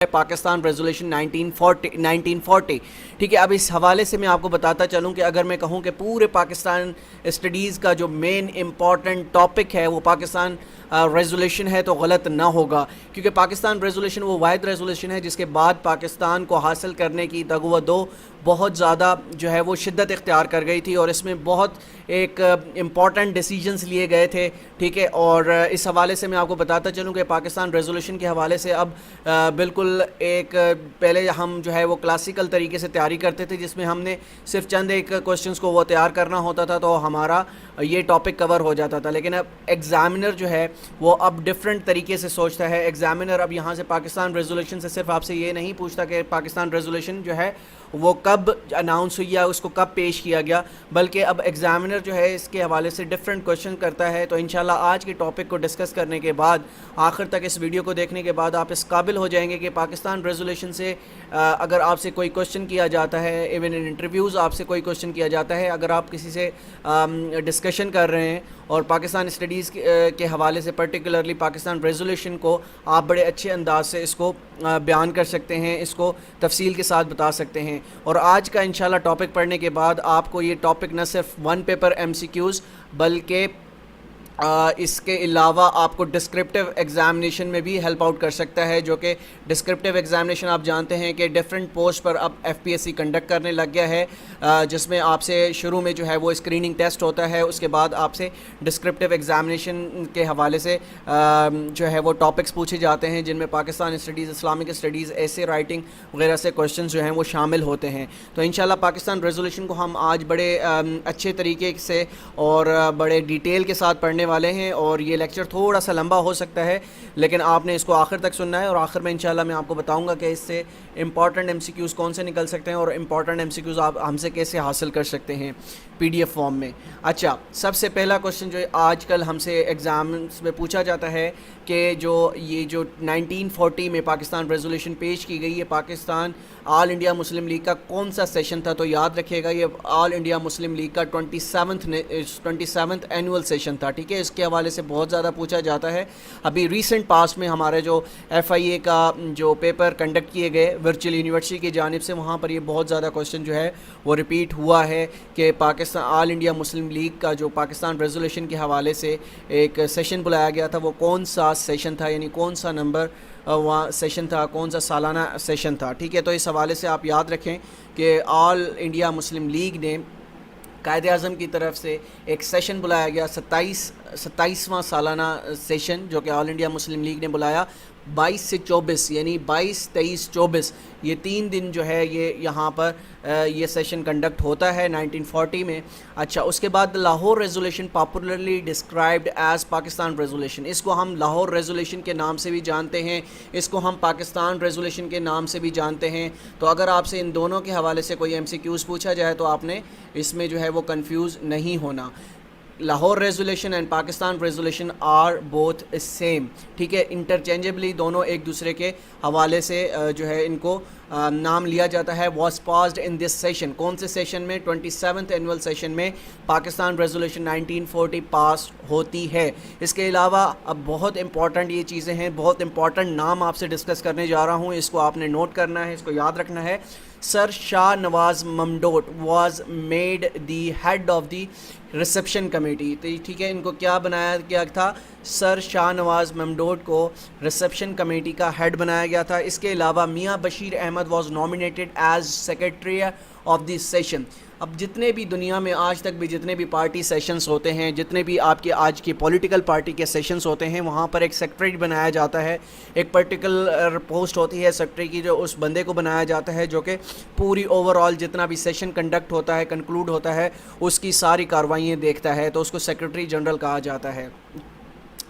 Pakistan resolution 1940. ٹھیک ہے، اب اس حوالے سے میں آپ کو بتاتا چلوں کہ اگر میں کہوں کہ پورے پاکستان اسٹڈیز کا جو مین امپورٹنٹ ٹاپک ہے وہ پاکستان ریزولوشن ہے تو غلط نہ ہوگا، کیونکہ پاکستان ریزولوشن وہ واحد ریزولوشن ہے جس کے بعد پاکستان کو حاصل کرنے کی تگ و دو بہت زیادہ جو ہے وہ شدت اختیار کر گئی تھی، اور اس میں بہت ایک امپورٹنٹ ڈیسیجنز لیے گئے تھے. ٹھیک ہے، اور اس حوالے سے میں آپ کو بتاتا چلوں کہ پاکستان ریزولوشن کے حوالے سے اب بالکل ایک پہلے ہم جو ہے وہ کلاسیکل طریقے سے تیاری کرتے تھے جس میں ہم نے صرف چند ایک کوسچنز کو وہ تیار کرنا ہوتا تھا تو ہمارا یہ ٹاپک کور ہو جاتا تھا، لیکن اب ایگزامنر جو ہے وہ اب ڈیفرنٹ طریقے سے سوچتا ہے. ایگزامنر اب یہاں سے پاکستان ریزولوشن سے صرف آپ سے یہ نہیں پوچھتا کہ پاکستان ریزولوشن جو ہے وہ کب اناؤنس ہوئی یا اس کو کب پیش کیا گیا، بلکہ اب ایگزامنر جو ہے اس کے حوالے سے ڈیفرنٹ کویشچن کرتا ہے. تو انشاءاللہ آج کے ٹاپک کو ڈسکس کرنے کے بعد آخر تک اس ویڈیو کو دیکھنے کے بعد آپ اس قابل ہو جائیں گے کہ پاکستان ریزولوشن سے اگر آپ سے کوئی کویشچن کیا جاتا ہے، ایون ان انٹرویوز آپ سے کوئی کویشچن کیا جاتا ہے، اگر آپ کسی سے ڈسکشن کر رہے ہیں اور پاکستان اسٹڈیز کے حوالے سے پرٹیکولرلی پاکستان ریزولوشن کو آپ بڑے اچھے انداز سے اس کو بیان کر سکتے ہیں، اس کو تفصیل کے ساتھ بتا سکتے ہیں. اور آج کا انشاءاللہ ٹاپک پڑھنے کے بعد آپ کو یہ ٹاپک نہ صرف one paper M C Qs بلکہ اس کے علاوہ آپ کو ڈسکرپٹیو ایگزامینیشن میں بھی ہیلپ آؤٹ کر سکتا ہے، جو کہ ڈسکرپٹیو ایگزامینیشن آپ جانتے ہیں کہ ڈیفرنٹ پوسٹ پر اب F P S C conduct کرنے لگ گیا ہے، جس میں آپ سے شروع میں جو ہے وہ اسکریننگ ٹیسٹ ہوتا ہے، اس کے بعد آپ سے ڈسکرپٹیو ایگزامینیشن کے حوالے سے جو ہے وہ ٹاپکس پوچھے جاتے ہیں جن میں پاکستان اسٹڈیز، اسلامک اسٹڈیز، ایسے رائٹنگ وغیرہ سے کویشچنز جو ہیں وہ شامل ہوتے ہیں. تو انشاءاللہ پاکستان ریزولوشن کو ہم آج بڑے اچھے طریقے سے اور بڑے ڈیٹیل کے ساتھ پڑھنے والے ہیں، اور یہ لیکچر تھوڑا سا لمبا ہو سکتا ہے لیکن آپ نے اس کو آخر تک سننا ہے، اور آخر میں انشاءاللہ میں آپ کو بتاؤں گا کہ اس سے امپورٹنٹ ایم سی کیوز کون سے نکل سکتے ہیں اور امپورٹنٹ ایم سی کیوز آپ ہم سے کیسے حاصل کر سکتے ہیں پی ڈی ایف فارم میں. اچھا، سب سے پہلا کویشچن جو آج کل ہم سے ایگزامس میں پوچھا جاتا ہے کہ یہ جو 1940 میں پاکستان ریزولوشن پیش کی گئی ہے، پاکستان آل انڈیا مسلم لیگ کا کون سا سیشن تھا؟ تو یاد رکھیے گا یہ آل انڈیا مسلم لیگ کا 27th اینول سیشن تھا. ٹھیک ہے، اس کے حوالے سے بہت زیادہ پوچھا جاتا ہے. ابھی ریسنٹ پاسٹ میں ہمارے جو ایف آئی اے کا جو پیپر کنڈکٹ کیے گئے ورچوئل یونیورسٹی کی جانب سے، وہاں پر یہ بہت زیادہ کویشچن جو ہے وہ ریپیٹ ہوا ہے کہ پاکستان آل انڈیا مسلم لیگ کا جو پاکستان ریزولوشن کے حوالے سے ایک سیشن بلایا گیا تھا وہ کون سا سیشن تھا، یعنی کون سا نمبر وہاں سیشن تھا، کون سا سالانہ سیشن تھا. ٹھیک ہے، تو اس حوالے سے آپ یاد رکھیں کہ آل انڈیا مسلم لیگ نے قائد اعظم کی طرف سے ایک سیشن بلایا گیا، 27واں سالانہ سیشن جو کہ آل انڈیا مسلم لیگ نے بلایا 22 سے 24، یعنی 22، 23، 24 یہ 3 دن جو ہے یہ یہاں پر یہ سیشن کنڈکٹ ہوتا ہے 1940 میں. اچھا، اس کے بعد Lahore resolution popularly described as Pakistan resolution, اس کو ہم لاہور ریزولوشن کے نام سے بھی جانتے ہیں، اس کو ہم پاکستان ریزولوشن کے نام سے بھی جانتے ہیں. تو اگر آپ سے ان دونوں کے حوالے سے کوئی ایم سی کیوز پوچھا جائے تو آپ نے اس میں جو ہے وہ کنفیوز نہیں ہونا. Lahore resolution and Pakistan resolution are both same. ٹھیک ہے، انٹرچینجبلی دونوں ایک دوسرے کے حوالے سے جو ہے ان کو نام لیا جاتا ہے. Was passed in this session, کون سے سیشن میں؟ 27th اینول سیشن میں پاکستان ریزولوشن 1940 پاس ہوتی ہے. اس کے علاوہ اب بہت امپورٹنٹ یہ چیزیں ہیں، بہت امپورٹنٹ نام آپ سے ڈسکس کرنے جا رہا ہوں، اس کو آپ نے نوٹ کرنا ہے، اس کو یاد رکھنا ہے. Sir Shah Nawaz Mamdot was made the head of the reception committee. ٹھیک ہے، ان کو کیا بنایا گیا تھا؟ سر شاہ نواز ممدوٹ کو ریسیپشن کمیٹی کا ہیڈ بنایا گیا تھا. اس کے علاوہ Mian Bashir Ahmed was nominated as secretary of the session. اب جتنے بھی دنیا میں آج تک بھی جتنے بھی پارٹی سیشنز ہوتے ہیں، جتنے بھی آپ کے آج کی پولیٹیکل پارٹی کے سیشنز ہوتے ہیں، وہاں پر ایک سیکرٹری بنایا جاتا ہے، ایک پرٹیکولر پوسٹ ہوتی ہے سیکرٹری کی، جو اس بندے کو بنایا جاتا ہے جو کہ پوری اوور آل جتنا بھی سیشن کنڈکٹ ہوتا ہے، کنکلوڈ ہوتا ہے، اس کی ساری کارروائیاں دیکھتا ہے. تو اس کو سیکرٹری جنرل کہا جاتا ہے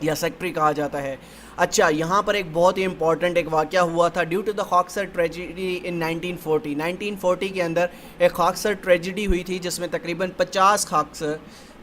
یا سیکرٹری کہا جاتا ہے. اچھا، یہاں پر ایک بہت ہی امپورٹنٹ ایک واقعہ ہوا تھا ڈیو ٹو دا خاکسر ٹریجڈی ان 1940 کے اندر ایک خاکسر ٹریجڈی ہوئی تھی جس میں تقریباً 50 خاکسر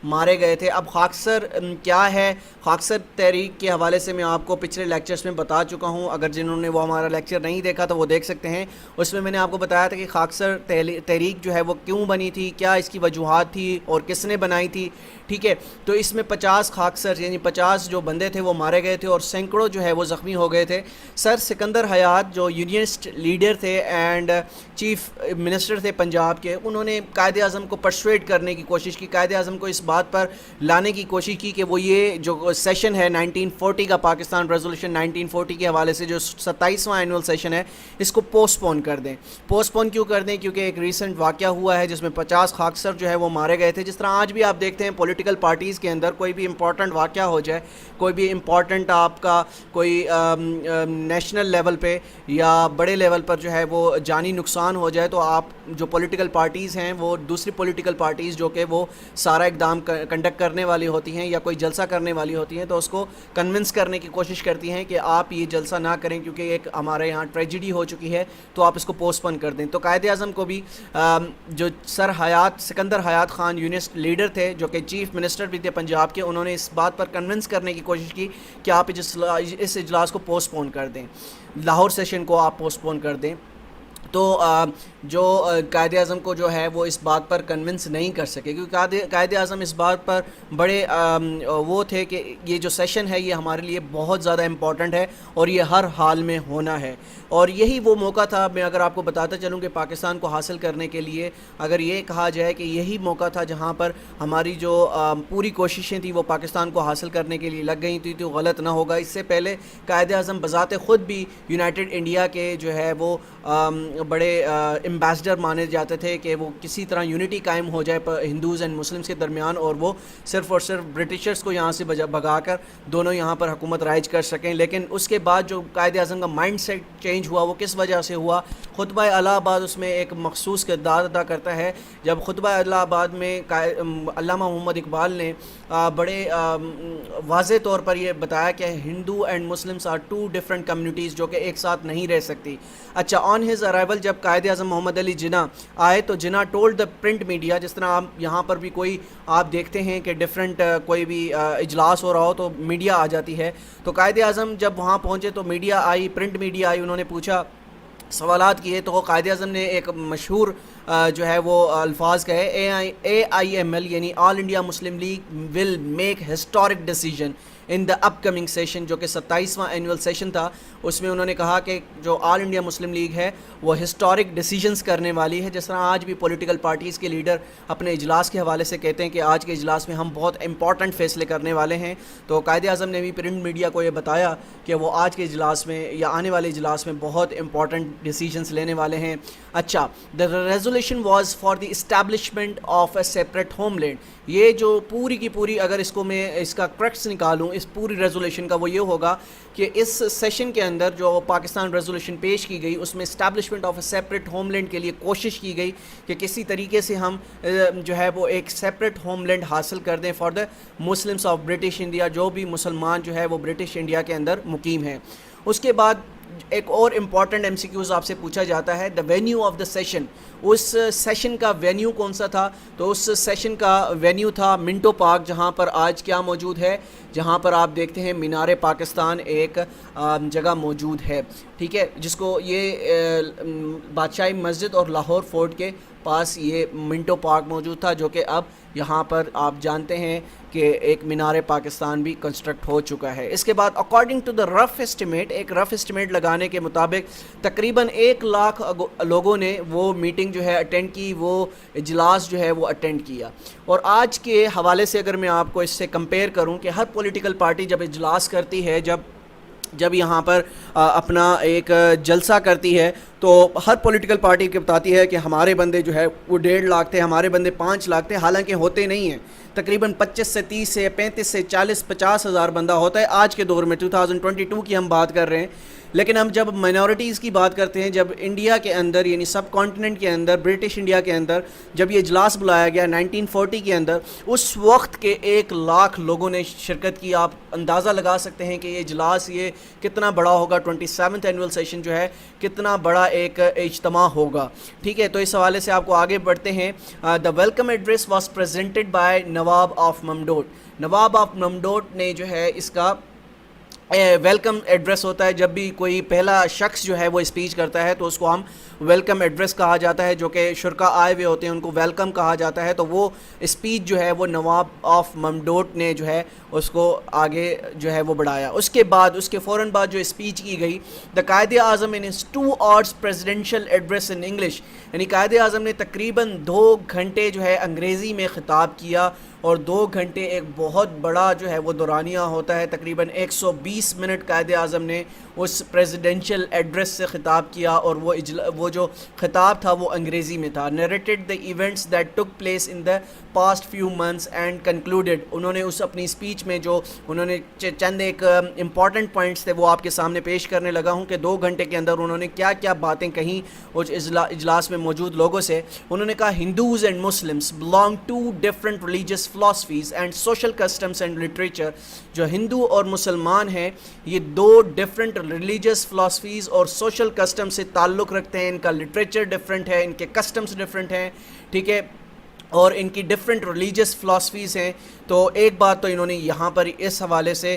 مارے گئے تھے. اب خاکسر کیا ہے؟ خاکسر تحریک کے حوالے سے میں آپ کو پچھلے لیکچرز میں بتا چکا ہوں. اگر جنہوں نے وہ ہمارا لیکچر نہیں دیکھا تو وہ دیکھ سکتے ہیں. اس میں نے آپ کو بتایا تھا کہ خاکسر تحریک جو ہے وہ کیوں بنی تھی, کیا اس کی وجوہات تھی اور کس نے بنائی تھی. ٹھیک ہے, تو اس میں 50 خاکسر یعنی 50 جو بندے تھے وہ مارے گئے تھے اور سینکڑوں جو ہے وہ زخمی ہو گئے تھے. سر سکندر حیات جو یونینسٹ لیڈر تھے اینڈ چیف منسٹر تھے پنجاب کے, انہوں نے قائد اعظم کو پرسویٹ کرنے کی کوشش کی, قائد اعظم کو اس بات پر لانے کی کوشش کی کہ وہ یہ جو سیشن ہے 1940 کا, پاکستان ریزولوشن 1940 کے حوالے سے جو 27واں اینول سیشن ہے, اس کو پوسٹ پون کر دیں. پوسٹ پون کیوں کر دیں؟ کیونکہ ایک ریسنٹ واقعہ ہوا ہے جس میں 50 خاکسر جو ہے وہ مارے گئے تھے. جس طرح آج بھی آپ دیکھتے ہیں پولیٹیکل پارٹیز کے اندر کوئی بھی امپورٹنٹ واقعہ ہو جائے, کوئی بھی امپورٹنٹ آپ کا کوئی نیشنل لیول پہ یا بڑے لیول پر جو ہے وہ جانی نقصان ہو جائے, تو آپ جو پولیٹیکل پارٹیز ہیں وہ دوسری پولیٹیکل پارٹیز جو کہ وہ سارا اقدام کنڈکٹ کرنے والی ہوتی ہیں یا کوئی جلسہ کرنے والی ہوتی ہیں, تو اس کو کنونس کرنے کی کوشش کرتی ہیں کہ آپ یہ جلسہ نہ کریں کیونکہ ایک ہمارے یہاں ٹریجڈی ہو چکی ہے, تو آپ اس کو پوسٹ پون کر دیں. تو قائد اعظم کو بھی جو سر حیات سکندر حیات خان یونینسٹ لیڈر تھے جو کہ چیف منسٹر بھی تھے پنجاب کے, انہوں نے اس بات پر کنونس کرنے کی کوشش کی کہ آپ اس اجلاس کو پوسٹ پون کر دیں, لاہور سیشن کو آپ پوسٹ پون کر دیں. تو جو قائد اعظم کو جو ہے وہ اس بات پر کنونس نہیں کر سکے, کیونکہ قائد اعظم اس بات پر بڑے وہ تھے کہ یہ جو سیشن ہے یہ ہمارے لیے بہت زیادہ امپورٹنٹ ہے اور یہ ہر حال میں ہونا ہے. اور یہی وہ موقع تھا, میں اگر آپ کو بتاتا چلوں کہ پاکستان کو حاصل کرنے کے لیے اگر یہ کہا جائے کہ یہی موقع تھا جہاں پر ہماری جو پوری کوششیں تھیں وہ پاکستان کو حاصل کرنے کے لیے لگ گئی تھیں, تو غلط نہ ہوگا. اس سے پہلے قائد اعظم بذات خود بھی یونائٹڈ انڈیا کے جو ہے وہ بڑے امبیسڈر مانے جاتے تھے کہ وہ کسی طرح یونٹی قائم ہو جائے ہندوز اینڈ مسلمس کے درمیان, اور وہ صرف اور صرف برٹشرز کو یہاں سے بھگا کر دونوں یہاں پر حکومت رائج کر سکیں. لیکن اس کے بعد جو قائد اعظم کا مائنڈ سیٹ چینج ہوا وہ کس وجہ سے ہوا؟ خطبہ الہ آباد اس میں ایک مخصوص کردار ادا کرتا ہے. جب خطبہ الہ آباد میں علامہ محمد اقبال نے بڑے واضح طور پر یہ بتایا کہ Hindu and Muslims are two different communities جو کہ ایک ساتھ نہیں رہ سکتی. اچھا, آن ہز ارائیول جب قائد اعظم محمد علی جناح آئے تو جناح ٹولڈ دا پرنٹ میڈیا, جس طرح آپ یہاں پر بھی کوئی آپ دیکھتے ہیں کہ ڈفرینٹ کوئی بھی اجلاس ہو رہا ہو تو میڈیا آ جاتی ہے, تو قائد اعظم جب وہاں پہنچے تو میڈیا آئی, پرنٹ میڈیا آئی, انہوں نے پوچھا, سوالات کیے, تو قائد اعظم نے ایک مشہور جو ہے وہ الفاظ کہے, AIML یعنی all India Muslim League will make historic decision in the upcoming session, جو کہ 27واں اینول سیشن تھا. اس میں انہوں نے کہا کہ جو آل انڈیا مسلم لیگ ہے وہ ہسٹورک ڈیسیجنز کرنے والی ہے. جس طرح آج بھی پولیٹیکل پارٹیز کے لیڈر اپنے اجلاس کے حوالے سے کہتے ہیں کہ آج کے اجلاس میں ہم بہت امپورٹنٹ فیصلے کرنے والے ہیں, تو قائد اعظم نے بھی پرنٹ میڈیا کو یہ بتایا کہ وہ آج کے اجلاس میں یا آنے والے اجلاس میں بہت امپورٹنٹ ڈیسیجنز لینے والے ہیں. اچھا, the resolution was for the establishment of a separate homeland. یہ جو پوری کی پوری اگر اس کو میں اس کا کریکٹس نکالوں اس پوری ریزولوشن کا, وہ یہ ہوگا کہ اس سیشن کے اندر جو پاکستان ریزولوشن پیش کی گئی اس میں establishment of a separate homeland کے لیے کوشش کی گئی کہ کسی طریقے سے ہم جو ہے وہ ایک سیپریٹ ہوم لینڈ حاصل کر دیں for the Muslims of British India, جو بھی مسلمان جو ہے وہ برٹش انڈیا کے اندر مقیم ہیں. اس کے بعد ایک اور امپورٹنٹ MCQs آپ سے پوچھا جاتا ہے, the venue of the session. اس سیشن کا وینیو کون سا تھا؟ تو اس سیشن کا وینیو تھا منٹو پارک, جہاں پر آج کیا موجود ہے, جہاں پر آپ دیکھتے ہیں مینار پاکستان ایک جگہ موجود ہے. ٹھیک ہے, جس کو یہ بادشاہی مسجد اور لاہور فورٹ کے پاس یہ منٹو پارک موجود تھا, جو کہ اب یہاں پر آپ جانتے ہیں کہ ایک مینار پاکستان بھی کنسٹرکٹ ہو چکا ہے. اس کے بعد according to the rough estimate, ایک رف اسٹیمیٹ لگانے کے مطابق تقریباً 1 لاکھ لوگوں نے وہ میٹنگ جو ہے اٹینڈ کی, وہ اجلاس جو ہے وہ اٹینڈ کیا. اور آج کے حوالے سے اگر میں آپ کو اس سے کمپیئر کروں کہ ہر پولیٹیکل پارٹی جب اجلاس کرتی ہے, جب یہاں پر اپنا ایک جلسہ کرتی ہے, تو ہر پولیٹیکل پارٹی کے بتاتی ہے کہ ہمارے بندے جو ہے وہ 1.5 لاکھ تھے, ہمارے بندے 5 لاکھ تھے. حالانکہ ہوتے نہیں ہیں, تقریباً 25 سے 30 سے 35 سے 40 50 ہزار بندہ ہوتا ہے. آج کے دور میں 2022 کی ہم بات کر رہے ہیں, لیکن ہم جب مائنورٹیز کی بات کرتے ہیں، جب انڈیا کے اندر یعنی سب کانٹیننٹ کے اندر برٹش انڈیا کے اندر جب یہ اجلاس بلایا گیا 1940 کے اندر، اس وقت کے 1,00,000 لوگوں نے شرکت کی. آپ اندازہ لگا سکتے ہیں کہ یہ اجلاس یہ کتنا بڑا ہوگا. 27th اینول سیشن جو ہے کتنا بڑا ایک اجتماع ہوگا. ٹھیک ہے، تو اس حوالے سے آپ کو آگے بڑھتے ہیں. The welcome address was presented by Nawab of Mamdot. Nawab of Mamdot نے جو ہے اس کا ویلکم ایڈریس ہوتا ہے. جب بھی کوئی پہلا شخص جو ہے وہ اسپیچ کرتا ہے تو اس کو ہم ویلکم ایڈریس کہا جاتا ہے. جو کہ شرکا آئے ہوئے ہوتے ہیں ان کو ویلکم کہا جاتا ہے. تو وہ اسپیچ جو ہے وہ نواب آف ممڈوٹ نے جو ہے اس کو آگے جو ہے وہ بڑھایا. اس کے بعد اس کے فوراً بعد جو اسپیچ کی گئی، دا قائد اعظم in his 2 hours presidential address in English، یعنی قائد اعظم نے تقریباً 2 گھنٹے جو ہے انگریزی میں خطاب کیا. اور 2 گھنٹے ایک بہت بڑا جو ہے وہ دورانیہ ہوتا ہے. تقریباً 120 منٹ قائد اعظم نے اس پریزیڈنشل ایڈریس سے خطاب کیا، اور وہ جو خطاب تھا وہ انگریزی میں تھا. Narrated the events that took place in the past few months and concluded، انہوں نے اس اپنی اسپیچ میں جو انہوں نے چند ایک امپورٹنٹ پوائنٹس تھے وہ آپ کے سامنے پیش کرنے لگا ہوں کہ 2 گھنٹے کے اندر انہوں نے کیا کیا باتیں کہیں اس اجلاس میں موجود لوگوں سے. انہوں نے کہا Hindus and Muslims belong to different religious philosophies and social customs and literature. جو ہندو اور مسلمان ہیں یہ 2 ڈفرینٹ ریلیجیس فلاسفیز اور سوشل کسٹم سے تعلق رکھتے ہیں. ان کا لٹریچر ڈفرینٹ ہے، ان کے کسٹمز ڈفرینٹ ہیں. ٹھیک ہے، اور ان کی ڈفرینٹ ریلیجیس فلاسفیز ہیں. تو ایک بات تو انہوں نے یہاں پر اس حوالے سے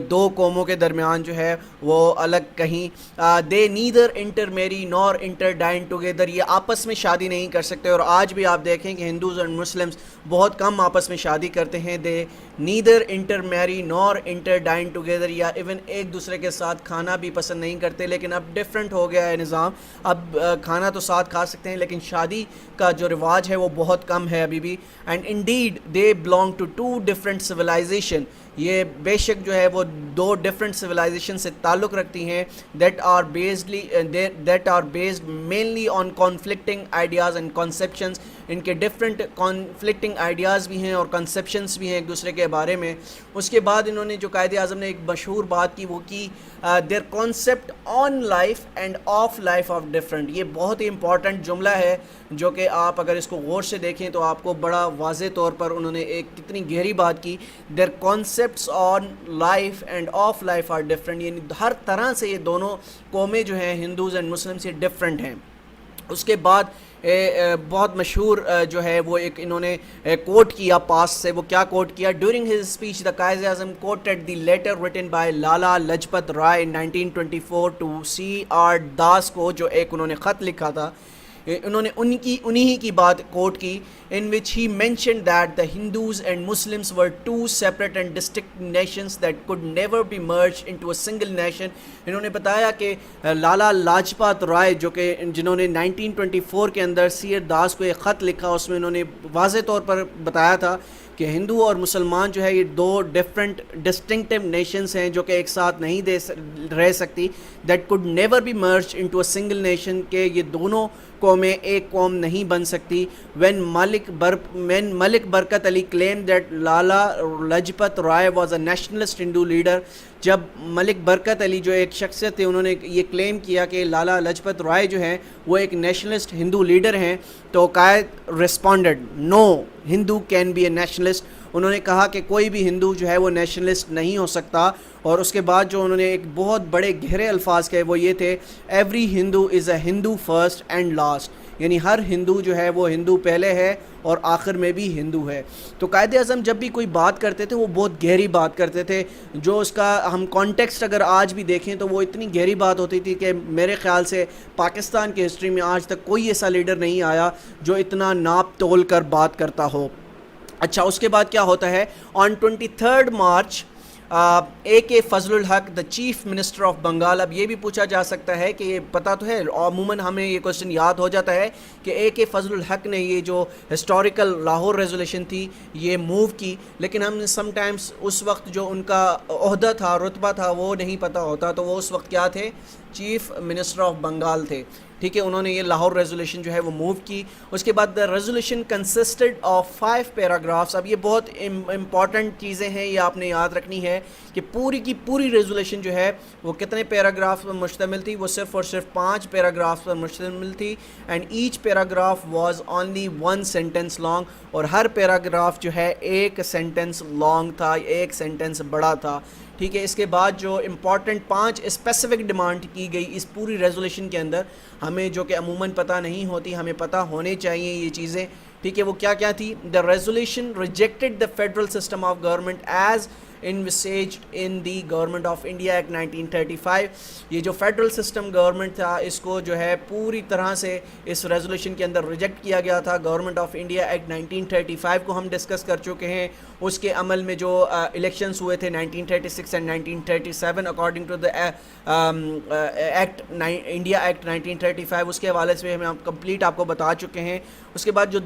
2 قوموں کے درمیان جو ہے وہ الگ کہیں. دے نیدر انٹر میری نور انٹر ڈائن ٹوگیدر، یہ آپس میں شادی نہیں کر سکتے. اور آج بھی آپ دیکھیں کہ ہندوز اور مسلمس بہت کم آپس میں شادی کرتے ہیں. دے نیدر انٹر میری نور انٹر ڈائن ٹوگیدر، یا ایون ایک دوسرے کے ساتھ کھانا بھی پسند نہیں کرتے. لیکن اب ڈفرینٹ ہو گیا ہے نظام. اب کھانا تو ساتھ کھا سکتے ہیں لیکن شادی کا جو رواج ہے وہ بہت کم ہے ابھی بھی. And indeed they belong to 2 different civilisation, یہ بے شک جو ہے وہ 2 ڈفرینٹ سویلائزیشن سے تعلق رکھتی ہیں. That are based mainly on conflicting ideas and conceptions. ان کے ڈفرینٹ کانفلکٹنگ آئیڈیاز بھی ہیں اور کنسیپشنز بھی ہیں ایک دوسرے کے بارے میں. اس کے بعد انہوں نے جو قائد اعظم نے ایک مشہور بات کی وہ کی their concept on life and of life of different. یہ بہت ہی امپورٹنٹ جملہ ہے جو کہ آپ اگر اس کو غور سے دیکھیں تو آپ کو بڑا واضح طور پر انہوں نے ایک کتنی گہری بات کی. Their concepts on life and of life are different, یعنی ہر طرح سے یہ دونوں قومیں جو ہیں ہندوز اینڈ مسلمس یہ ڈفرینٹ ہیں. اس کے بعد بہت مشہور جو ہے وہ ایک انہوں نے کوٹ کیا پاس سے. وہ کیا کوٹ کیا؟ During his speech the Quaid Azam quoted the letter written by Lala Lajpat Rai in 1924 to CR Das کو، جو ایک انہوں نے خط لکھا تھا. انہوں نے انہی کی بات کوٹ کی in which he mentioned that the Hindus and Muslims were 2 separate and distinct nations that could never be merged into a single nation. انہوں نے بتایا کہ لالا لاجپت رائے جو کہ جنہوں نے 1924 کے اندر CR داس کو ایک خط لکھا، اس میں انہوں نے واضح طور پر بتایا تھا کہ ہندو اور مسلمان جو ہے یہ 2 ڈفرینٹ ڈسٹنکٹیو نیشنز ہیں جو کہ ایک ساتھ نہیں رہ سکتی. That could never be merge into a single nation, کہ یہ دونوں قومیں ایک قوم نہیں بن سکتی. When Malik Barkat Ali claimed that Lala Lajpat Rai was a nationalist Hindu leader, جب ملک برکت علی جو ایک شخصیت تھے انہوں نے یہ کلیم کیا کہ لالا لجپت رائے جو ہیں وہ ایک نیشنلسٹ ہندو لیڈر ہیں، تو قائد ریسپونڈڈ نو ہندو کین بی اے نیشنلسٹ. انہوں نے کہا کہ کوئی بھی ہندو جو ہے وہ نیشنلسٹ نہیں ہو سکتا. اور اس کے بعد جو انہوں نے ایک بہت بڑے گہرے الفاظ کہے وہ یہ تھے every Hindu is a Hindu first and last, یعنی ہر ہندو جو ہے وہ ہندو پہلے ہے اور آخر میں بھی ہندو ہے. تو قائد اعظم جب بھی کوئی بات کرتے تھے وہ بہت گہری بات کرتے تھے، جو اس کا ہم کانٹیکسٹ اگر آج بھی دیکھیں تو وہ اتنی گہری بات ہوتی تھی کہ میرے خیال سے پاکستان کی ہسٹری میں آج تک کوئی ایسا لیڈر نہیں آیا جو اتنا ناپ تول کر بات کرتا ہو. اچھا، اس کے بعد کیا ہوتا ہے؟ آن 23 March AK Fazal ul Haq the chief minister of Bengal. اب یہ بھی پوچھا جا سکتا ہے کہ یہ پتہ تو ہے عموماً ہمیں یہ کوشچن یاد ہو جاتا ہے کہ AK فضل الحق نے یہ جو ہسٹوریکل لاہور ریزولیشن تھی یہ موو کی، لیکن ہم سم ٹائمز اس وقت جو ان کا عہدہ تھا رتبہ تھا وہ نہیں پتہ ہوتا. تو وہ اس وقت کیا تھے؟ چیف منسٹر آف بنگال تھے. ٹھیک ہے, انہوں نے یہ لاہور ریزولوشن جو ہے وہ موو کی. اس کے بعد the resolution consisted of 5 paragraphs. اب یہ بہت امپورٹنٹ چیزیں ہیں, یہ آپ نے یاد رکھنی ہے کہ پوری کی پوری ریزولوشن جو ہے وہ کتنے پیراگراف پر مشتمل تھی. وہ صرف اور صرف 5 پیراگراف پر مشتمل تھی. And each paragraph was only 1 sentence long, اور ہر پیراگراف جو ہے 1 سینٹنس لانگ تھا, 1 سینٹنس بڑا تھا. ٹھیک ہے, اس کے بعد جو امپورٹنٹ 5 اسپیسیفک ڈیمانڈ کی گئی اس پوری ریزولوشن کے اندر, ہمیں جو کہ عموماً پتہ نہیں ہوتی, ہمیں پتہ ہونے چاہیے یہ چیزیں. ٹھیک ہے, وہ کیا کیا تھی؟ The resolution rejected the federal system of government as envisaged in the government of India act 1935. یہ جو فیڈرل سسٹم گورنمنٹ تھا اس کو جو ہے پوری طرح سے اس ریزولوشن کے اندر ریجیکٹ کیا گیا تھا. گورنمنٹ آف انڈیا ایکٹ 1935 کو ہم ڈسکس کر چکے ہیں. اس کے عمل میں جو الیکشنز ہوئے تھے 1936 and 1937 according to the act India act 1935, اس کے حوالے سے ہم کمپلیٹ آپ کو بتا چکے ہیں. اس کے بعد جو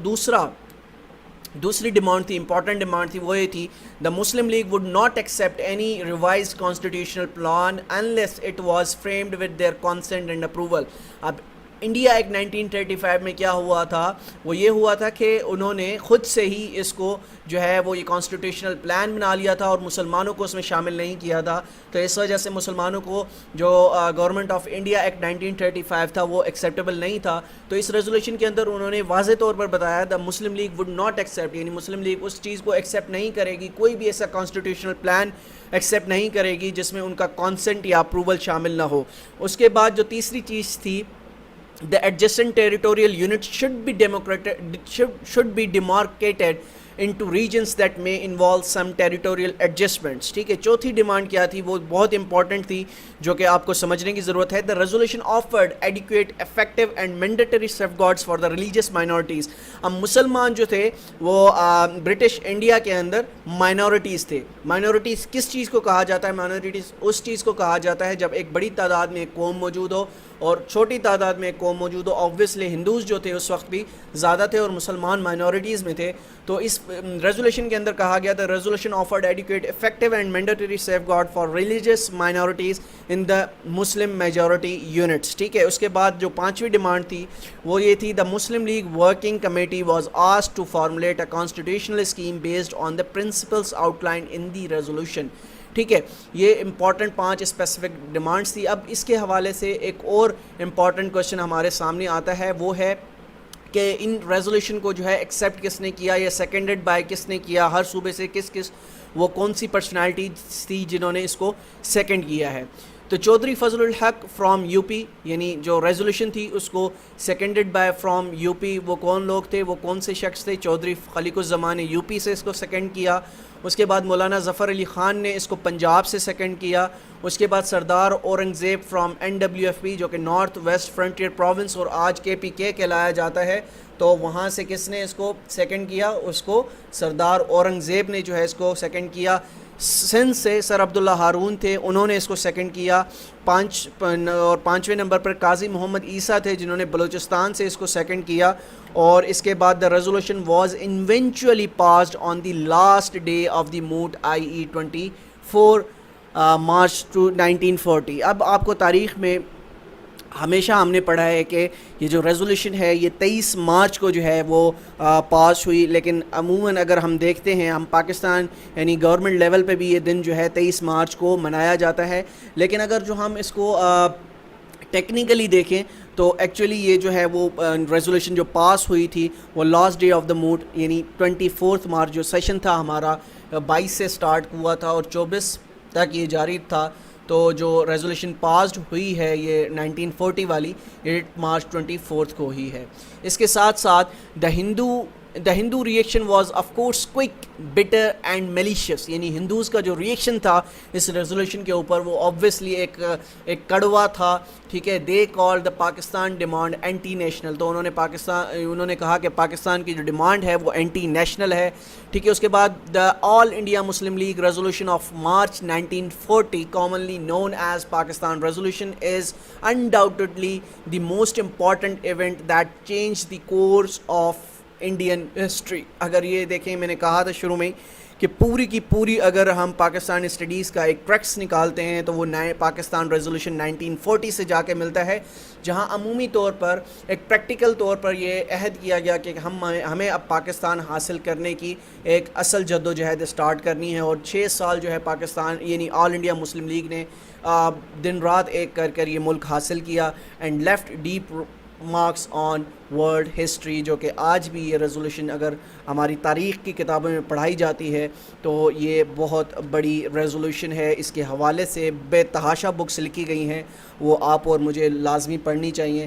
دوسری ڈیمانڈ تھی, امپورٹنٹ ڈیمانڈ تھی, وہ یہ تھی the Muslim League would not accept any revised constitutional plan unless it was framed with their consent and approval. اب انڈیا ایکٹ 1935 میں کیا ہوا تھا؟ وہ یہ ہوا تھا کہ انہوں نے خود سے ہی اس کو جو ہے وہ یہ کانسٹیٹیوشنل پلان بنا لیا تھا اور مسلمانوں کو اس میں شامل نہیں کیا تھا. تو اس وجہ سے مسلمانوں کو جو گورنمنٹ آف انڈیا ایکٹ 1935 تھا وہ ایکسیپٹیبل نہیں تھا. تو اس ریزولوشن کے اندر انہوں نے واضح طور پر بتایا دا Muslim League would not accept, یعنی مسلم لیگ اس چیز کو ایکسیپٹ نہیں کرے گی, کوئی بھی ایسا کانسٹیٹیوشنل پلان ایکسیپٹ نہیں کرے گی جس میں ان کا کانسنٹ یا اپروول شامل نہ ہو. اس کے بعد جو تیسری چیز تھی, the adjacent territorial units should be demarcated into regions that may involve some territorial adjustments. ٹھیک ہے, چوتھی ڈیمانڈ کیا تھی؟ وہ بہت امپورٹنٹ تھی جو کہ آپ کو سمجھنے کی ضرورت ہے. the resolution offered adequate, effective and mandatory safeguards for the religious minorities. اب مسلمان جو تھے وہ برٹش انڈیا کے اندر مائنورٹیز تھے. مائنورٹیز کس چیز کو کہا جاتا ہے؟ مائنورٹیز اس چیز کو کہا جاتا ہے جب ایک بڑی تعداد میں ایک قوم موجود ہو اور چھوٹی تعداد میں ایک قوم موجود ہو. آبویسلی ہندوز جو تھے اس وقت بھی زیادہ تھے اور مسلمان مائنورٹیز میں تھے. تو اس ریزولوشن کے اندر کہا گیا تھا resolution offered adequate, effective and mandatory safeguard for religious minorities in the Muslim majority units. ٹھیک ہے, اس کے بعد جو 5ویں ڈیمانڈ تھی وہ یہ تھی the Muslim League working committee was asked to formulate a constitutional scheme based on the principles outline in the resolution. ٹھیک ہے, یہ امپورٹنٹ 5 اسپیسیفک ڈیمانڈس تھی. اب اس کے حوالے سے ایک اور امپورٹنٹ کوشچن ہمارے سامنے آتا ہے, وہ ہے کہ ان ریزولوشن کو جو ہے ایکسیپٹ کس نے کیا یا سیکنڈڈ بائی کس نے کیا, ہر صوبے سے کس وہ کون سی پرسنالٹیز تھی جنہوں نے اس کو سیکنڈ کیا ہے. تو چودھری فضل الحق فرام یو پی, یعنی جو ریزولوشن تھی اس کو سیکنڈڈ بائی فرام یو پی, وہ کون لوگ تھے, وہ کون سے شخص تھے؟ چودھری خلیق الزمان نے یو پی سے اس کو سیکنڈ کیا. اس کے بعد مولانا ظفر علی خان نے اس کو پنجاب سے سیکنڈ کیا. اس کے بعد سردار اورنگ زیب فرام NWFP جو کہ نارتھ ویسٹ فرنٹیئر پروونس اور آج KPK کہلایا جاتا ہے, تو وہاں سے کس نے اس کو سیکنڈ کیا؟ اس کو سردار اورنگ زیب نے جو ہے اس کو سیکنڈ کیا. سندھ سے سر عبداللہ ہارون تھے, انہوں نے اس کو سیکنڈ کیا. اور 5ویں نمبر پر قاضی محمد عیسیٰ تھے جنہوں نے بلوچستان سے اس کو سیکنڈ کیا. اور اس کے بعد the resolution was eventually passed on the last day of the moot IE 24 March 1940. اب آپ کو تاریخ میں ہمیشہ ہم نے پڑھا ہے کہ یہ جو ریزولوشن ہے یہ 23 مارچ کو جو ہے وہ پاس ہوئی, لیکن عموماً اگر ہم دیکھتے ہیں ہم پاکستان یعنی گورنمنٹ لیول پہ بھی یہ دن جو ہے 23 مارچ کو منایا جاتا ہے. لیکن اگر جو ہم اس کو ٹیکنیکلی دیکھیں تو ایکچولی یہ جو ہے وہ ریزولوشن جو پاس ہوئی تھی وہ لاسٹ ڈے آف دا موٹ یعنی 24 مارچ جو سیشن تھا ہمارا 22 سے سٹارٹ ہوا تھا اور 24 تک یہ جاری تھا. تو جو ریزولوشن پاسڈ ہوئی ہے یہ 1940 والی 8 مارچ 24 کو ہی ہے. اس کے ساتھ ساتھ the Hindu reaction was of course quick, bitter and malicious, یعنی ہندوز کا جو ریئیکشن تھا اس ریزولوشن کے اوپر وہ آبویسلی ایک کڑوا تھا. ٹھیک ہے, دے کال دا پاکستان ڈیمانڈ اینٹی نیشنل, تو انہوں نے کہا کہ پاکستان کی جو ڈیمانڈ ہے وہ اینٹی نیشنل ہے. ٹھیک ہے, اس کے بعد the all India Muslim League resolution of March 1940 commonly known as Pakistan resolution is undoubtedly the most important event that change the course of Indian history. اگر یہ دیکھیں میں نے کہا تھا شروع میں کہ پوری کی پوری اگر ہم پاکستان اسٹڈیز کا ایک ٹریکس نکالتے ہیں تو وہ نئے پاکستان ریزولوشن 1940 سے جا کے ملتا ہے، جہاں عمومی طور پر ایک پریکٹیکل طور پر یہ عہد کیا گیا کہ ہمیں اب پاکستان حاصل کرنے کی ایک اصل جد و جہد اسٹارٹ کرنی ہے، اور 6 سال جو ہے پاکستان یعنی آل انڈیا مسلم لیگ نے دن رات ایک کر یہ ملک حاصل کیا and left deep marks on world history, جو کہ آج بھی یہ ریزولوشن اگر ہماری تاریخ کی کتابوں میں پڑھائی جاتی ہے تو یہ بہت بڑی ریزولوشن ہے۔ اس کے حوالے سے بے تحاشا بکس لکھی گئی ہیں، وہ آپ اور مجھے لازمی پڑھنی چاہیے۔